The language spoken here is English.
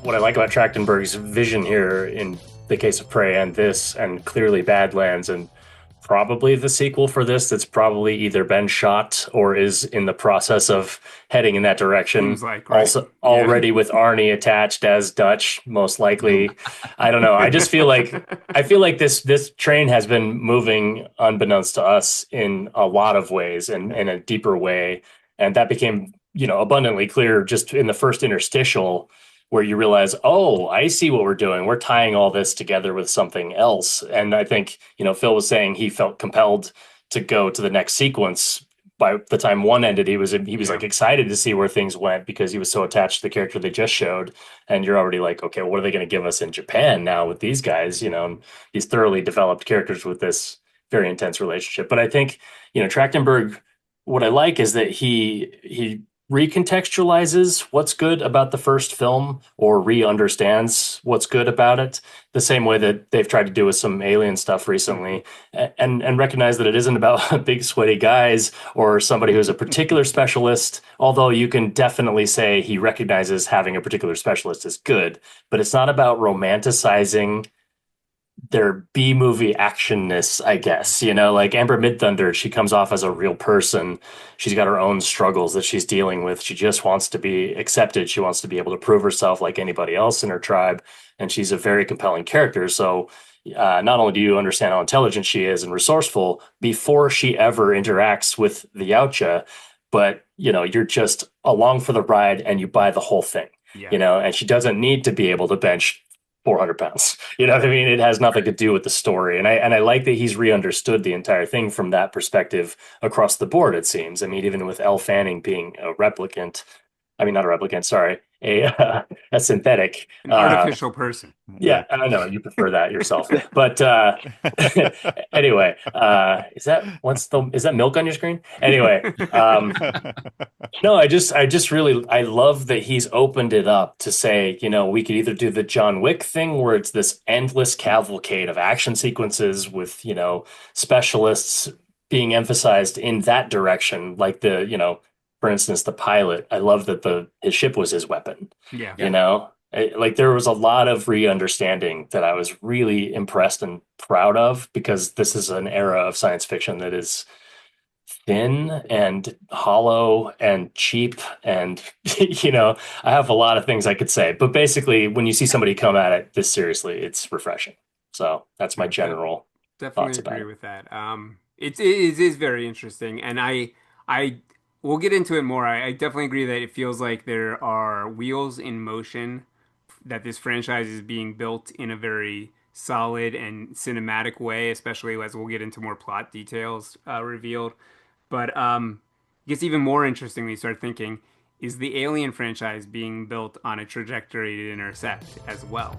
what I like about Trachtenberg's vision here in the case of Prey and this, and clearly Badlands, and probably the sequel for this that's probably either been shot or is in the process of heading in that direction. Seems like, right? Also, already with Arnie attached as Dutch, most likely. I don't know. I feel like this train has been moving unbeknownst to us in a lot of ways and in a deeper way, and that became abundantly clear just in the first interstitial, where you realize, oh, I see what we're doing. We're tying all this together with something else. And I think, Phil was saying he felt compelled to go to the next sequence. By the time one ended, he was like excited to see where things went because he was so attached to the character they just showed. And you're already like, okay, what are they going to give us in Japan now with these guys? These thoroughly developed characters with this very intense relationship. But I think, Trachtenberg, what I like is that he recontextualizes what's good about the first film or re-understands what's good about it the same way that they've tried to do with some alien stuff recently, and recognize that it isn't about big sweaty guys or somebody who's a particular specialist, although you can definitely say he recognizes having a particular specialist is good, but it's not about romanticizing their B-movie actionness, I guess. Like Amber Midthunder, she comes off as a real person. She's got her own struggles that she's dealing with. She just wants to be accepted. She wants to be able to prove herself like anybody else in her tribe. And she's a very compelling character. So not only do you understand how intelligent she is and resourceful before she ever interacts with the Yautja, but, you're just along for the ride and you buy the whole thing. And she doesn't need to be able to bench 400 pounds. You know what I mean? It has nothing to do with the story. And I like that he's re-understood the entire thing from that perspective across the board, it seems. I mean, even with Elle Fanning being a replicant, I mean, not a replicant, sorry, a synthetic. An artificial person. Yeah, I know you prefer that yourself. But anyway, is that milk on your screen? Anyway, no, I just really, I love that he's opened it up to say, we could either do the John Wick thing where it's this endless cavalcade of action sequences with, specialists being emphasized in that direction, like for instance, the pilot. I love that his ship was his weapon. Yeah. Like there was a lot of re-understanding that I was really impressed and proud of, because this is an era of science fiction that is thin and hollow and cheap. And, I have a lot of things I could say, but basically when you see somebody come at it this seriously, it's refreshing. So that's my general thoughts Definitely about agree it. with that. It is very interesting. And I we'll get into it more. I definitely agree that it feels like there are wheels in motion, that this franchise is being built in a very solid and cinematic way, especially as we'll get into more plot details revealed. But I guess even more interestingly, start thinking, is the Alien franchise being built on a trajectory to intersect as well?